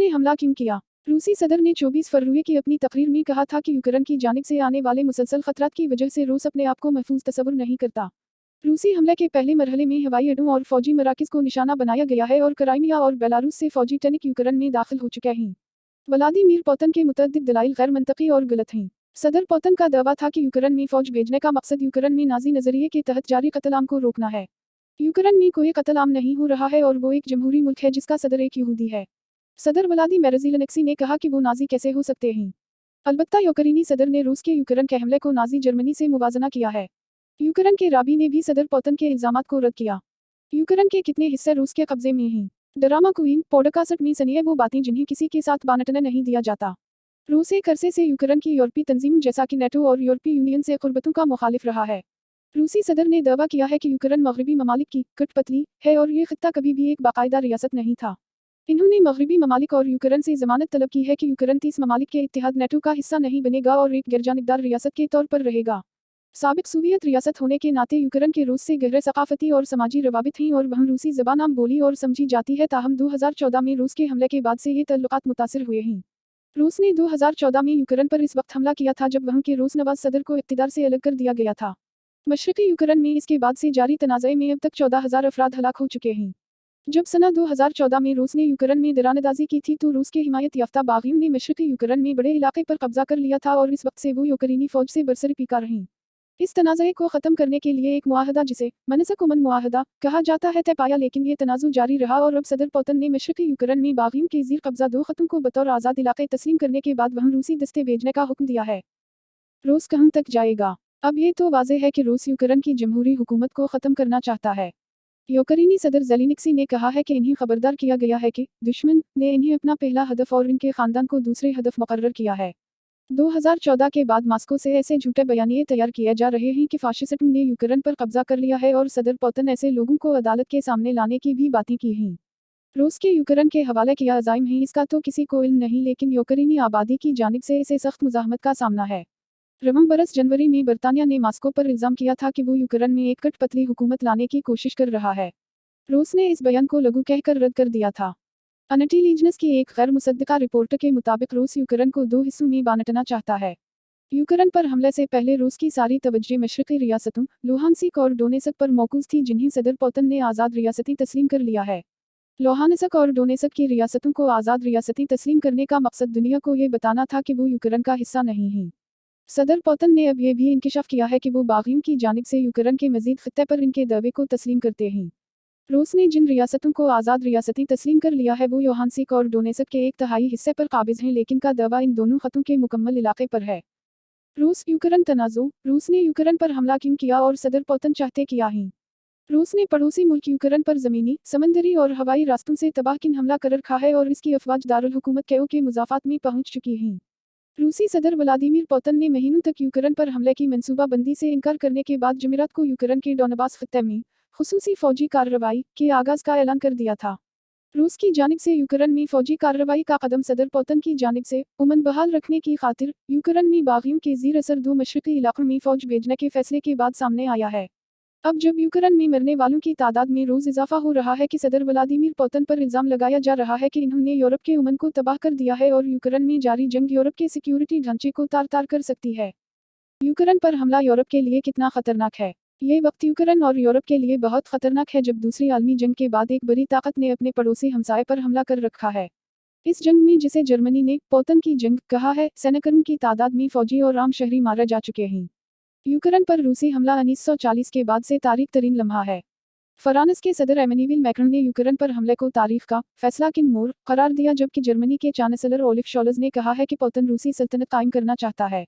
ने हमला क्यों किया? रूसी सदर ने 24 फरवरी की अपनी तकरीर में कहा था कि यूक्रेन की जानिब से आने वाले मुसलसल खतरात की वजह से रूस अपने आप को महफूज तस्वुर नहीं करता। रूसी हमले के पहले मरहले में हवाई अड्डों और फौजी मराकज़ को निशाना बनाया गया है और क्राइमिया और बेलारूस से फौजी टैंक यूक्रेन में दाखिल हो चुके हैं। व्लादिमीर पुतिन के मुतअद्दिद दलाइल गैर मंतकी और गलत हैं। सदर पुतिन का दावा था कि यूक्रेन में फौज भेजने का मकसद यूक्रेन में नाजी नजरिए के तहत जारी कत्ल-आम को रोकना है। यूक्रेन में कोई कत्ल-आम नहीं हो रहा है और वो एक जमहूरी मुल्क है जिसका सदर एक यहूदी है। सदर व्लादिमीर ज़ेलेंस्की ने कहा कि वो नाजी कैसे हो सकते हैं। अलबत्ता यूक्रेनी सदर ने रूस के यूक्रेन के हमले को नाजी जर्मनी से मुवाजना किया है। यूक्रेन के राबी ने भी सदर पुतिन के इल्जामात को रद्द किया। यूक्रेन के कितने हिस्से रूस के कब्जे में हैं? ड्रामा क्वीन पॉडकास्ट में सुनिए वो बातें जिन्हें किसी के साथ बांटने नहीं दिया जाता। रूस एक अरसे से यूक्रेन की यूरोपीय तंजीम जैसा कि नेटो और यूरोपीय यूनियन से कुर्बतों का मुखालिफ रहा है। रूसी सदर ने दावा किया है कि यूक्रेन मगरबी ममालिक की कठपुतली है और ये खित्ता कभी भी एक बाकायदा रियासत नहीं था। इन्होंने मगरबी ममालिक और यूक्रेन से जमानत तलब की है कि यूक्रेन 30 ममालिक के इत्तेहाद नेटो का हिस्सा नहीं बनेगा और एक गैरजानिबदार रियासत के तौर पर रहेगा। साबिक सोवियत रियासत होने के नाते यूक्रेन के रूस से गहरे सकाफती और समाजी रवाबित हैं और वहाँ रूसी ज़बान आम बोली और समझी जाती है। ताहम 2014 में रूस के हमले के बाद से ये तल्लुकात मुतासिर हुए हैं। रूस ने 2014 में यूक्रेन पर इस वक्त हमला किया था जब वहाँ के रूस नवाज सदर को इक़्तिदार से अलग कर दिया गया था। मशरक़ी यूक्रेन में इसके बाद से जारी तनाज़े में अब तक 14,000 अफराद हलाक हो चुके हैं। जब सना 2014 में रूस ने यूक्रेन में दरानंदाज़ी की थी तो रूस के हिमायत याफ्ता बागियों ने मशरक़ी यूक्रेन में बड़े इलाके पर कब्जा कर लिया था और इस वक्त से वो यूक्रेनी फ़ौज से बरसरी पीका रहीं। इस तनाज़े को ख़त्म करने के लिए एक मुआहदा जिसे मनसक उमन मुआहदा कहा जाता है तय पाया, लेकिन ये तनाज़ु जारी रहा और अब सदर पुतिन ने मशरक़ी यूक्रेन में बागियों के ज़ीर कब्जा 2 ख़त्ों को बतौर आज़ाद इलाके तस्लीम करने के बाद वहाँ रूसी दस्ते भेजने का हुक्म दिया है। रूस कहाँ तक जाएगा? अब ये तो वाज़ेह है कि रूस यूक्रेन की जमहूरी हुकूमत को ख़त्म करना चाहता है। यूक्रेनी सदर ज़ेलेंस्की ने कहा है कि इन्हें खबरदार किया गया है कि दुश्मन ने इन्हें अपना पहला हदफ और इनके ख़ानदान को दूसरे हदफ मुकर्रर किया है। 2014 के बाद मास्को से ऐसे झूठे बयानिए तैयार किए जा रहे हैं कि फाशिस्टों ने यूक्रेन पर कब्जा कर लिया है और सदर पुतिन ऐसे लोगों को अदालत के सामने लाने की भी बातें की हैं। रूस के यूक्रेन के हवाले किया अज़ाइम है इसका तो किसी को इल्म नहीं, लेकिन यूक्रेनी आबादी की जानिब से इसे सख्त मुज़ाहमत का सामना है। रवम बरस जनवरी में बरतानिया ने मास्को पर इल्ज़ाम किया था कि वो यूक्रेन में एक कठपुतली हुकूमत लाने की कोशिश कर रहा है। रूस ने इस बयान को लघु कहकर रद्द कर दिया था। इंटेलिजेंस की एक गैर मुसद्दका रिपोर्ट के मुताबिक रूस यूक्रेन को 2 हिस्सों में बांटना चाहता है। यूक्रेन पर हमले से पहले रूस की सारी तवज्जो मशरक़ी रियासतों लुहानस्क और डोनेत्स्क पर मौकूज़ थी, जिन्हें सदर पुतिन ने आज़ाद रियासतें तस्लीम कर लिया है। लुहानस्क और डोनेत्स्क की रियासतों को आज़ाद रियासतें तस्लीम करने का मकसद दुनिया को ये बताना था कि वो यूक्रेन का हिस्सा नहीं हैं। सदर पुतिन ने अब ये भी इंकशाफ किया है कि वो बागियों की जानिब से यूक्रेन के मज़ीद खित्ते पर इनके दावे को तस्लीम करते हैं। रूस ने जिन रियासतों को आज़ाद रियासतें तस्लीम कर लिया है वो लुहानस्क और डोनेत्स्क के 1/3 हिस्से पर काबिज़ हैं, लेकिन का दावा इन दोनों खत्ों के मुकम्मल इलाके पर है। रूस यूक्रेन तनाज़ो, रूस ने यूक्रेन पर हमला क्यों किया और सदर पुतिन चाहते क्या हैं? रूस ने पड़ोसी मुल्क यूक्रेन पर ज़मीनी, समंदरी और हवाई रास्तों से तबाह किन हमला कर रखा है और इसकी अफवाज दारुल हुकूमत कीव के मुज़ाफ़ात में पहुंच चुकी हैं। रूसी सदर व्लादिमीर पुतिन ने महीनों तक यूक्रेन पर हमले की मंसूबाबंदी से इनकार करने के बाद जुमेरात को यूक्रेन के डोनबास खित्ते में खुसूसी फौजी कार्रवाई के आगाज़ का ऐलान कर दिया था। रूस की जानिब से यूक्रेन में फौजी कार्रवाई का कदम सदर पुतिन की जानिब से अमन बहाल रखने की खातिर यूक्रेन में बागियों के ज़ीर असर 2 मशरक़ी इलाकों में फौज भेजने के फैसले के बाद सामने आया है। अब जब यूक्रेन में मरने वालों की तादाद में रोज़ इजाफा हो रहा है कि सदर व्लादिमीर पुतिन पर इल्ज़ाम लगाया जा रहा है कि इन्होंने यूरोप के अमन को तबाह कर दिया है और यूक्रेन में जारी जंग यूरोप के सिक्योरिटी ढांचे को तार-तार कर सकती है। यूक्रेन पर हमला यूरोप के लिए कितना खतरनाक है? ये वक्त यूक्रेन और यूरोप के लिए बहुत खतरनाक है जब दूसरी आलमी जंग के बाद एक बड़ी ताकत ने अपने पड़ोसी हमसाये पर हमला कर रखा है। इस जंग में, जिसे जर्मनी ने पुतिन की जंग कहा है, सैनिकों की तादाद में फौजी और आम शहरी मारे जा चुके हैं। यूक्रेन पर रूसी हमला 1940 के बाद से तारीख तरीन लम्हा है। फ्रांस के सदर एमेनुएल मैक्रोन ने यूक्रेन पर हमले को तारीख का फैसला किन मोड़ करार दिया, जबकि जर्मनी के चांसलर ओलिफ शोल्ज़ ने कहा है कि पुतिन रूसी सल्तनत कायम करना चाहता है।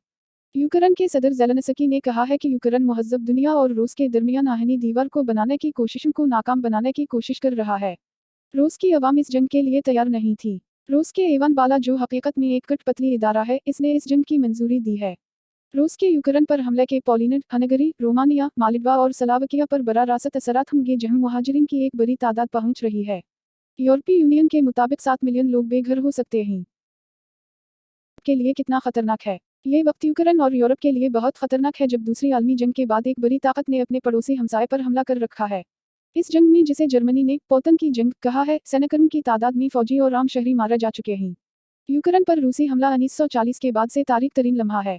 यूक्रेन के सदर ज़ेलेंस्की ने कहा है कि यूक्रेन मुहज़्ज़ब दुनिया और रूस के दरमियान आहनी दीवार को बनाने की कोशिशों को नाकाम बनाने की कोशिश कर रहा है। रूस की अवाम इस जंग के लिए तैयार नहीं थी। रूस के ईवान बाला, जो हकीकत में एक कठपुतली इदारा है, इसने इस जंग की मंजूरी दी है। रूस के यूक्रेन पर हमले के पोलैंड, हंगरी, रोमानिया, माल्टा और स्लोवाकिया पर बराह रास्त असरात होंगे, जहां मुहाजिरीन की एक बड़ी तादाद पहुंच रही है। यूरोपीय यूनियन के मुताबिक 7 मिलियन लोग बेघर हो सकते हैं। के लिए कितना खतरनाक है? ये वक्त यूक्रेन और यूरोप के लिए बहुत खतरनाक है जब दूसरी आलमी जंग के बाद एक बड़ी ताकत ने अपने पड़ोसी हमसाये पर हमला कर रखा है। इस जंग में, जिसे जर्मनी ने पोतन की जंग कहा है, सैन्यकर्मी की तादाद में फौजी और आम शहरी मारा जा चुके हैं। यूक्रेन पर रूसी हमला 1940 के बाद से तारीख तरीन लम्हा है।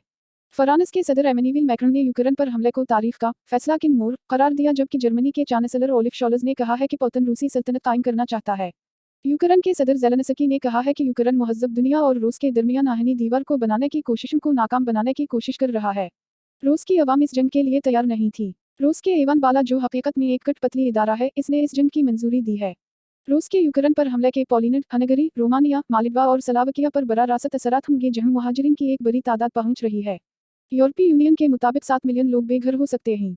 फ्रांस के सदर एमेन्युएल मैक्रोन ने यूक्रेन पर हमले को तारीख का फैसला किन मोड़ करार दिया, जबकि जर्मनी के चांसलर ओलिफ शोल्ज ने कहा है कि पुतिन रूसी सल्तनत कायम करना चाहता है। यूक्रेन के सदर ज़ेलेंस्की ने कहा है कि यूक्रेन मुहज़्ज़ब दुनिया और रूस के दरमियान आहनी दीवार को बनाने की कोशिशों को नाकाम बनाने की कोशिश कर रहा है। रूस की अवाम इस जंग के लिए तैयार नहीं थी। रूस के ईवान बाला, जो हकीकत में एक कठपुतली इदारा है, इसने इस जंग की मंजूरी दी है। रूस के यूक्रेन पर हमले के पोलैंड, हंगरी, रोमानिया, माल्टा और स्लोवाकिया पर बराह रास्त असरात होंगे, जहां मुहाजिरीन की एक बड़ी तादाद पहुंच रही है। यूरोपीय यूनियन के मुताबिक 7 मिलियन लोग बेघर हो सकते हैं।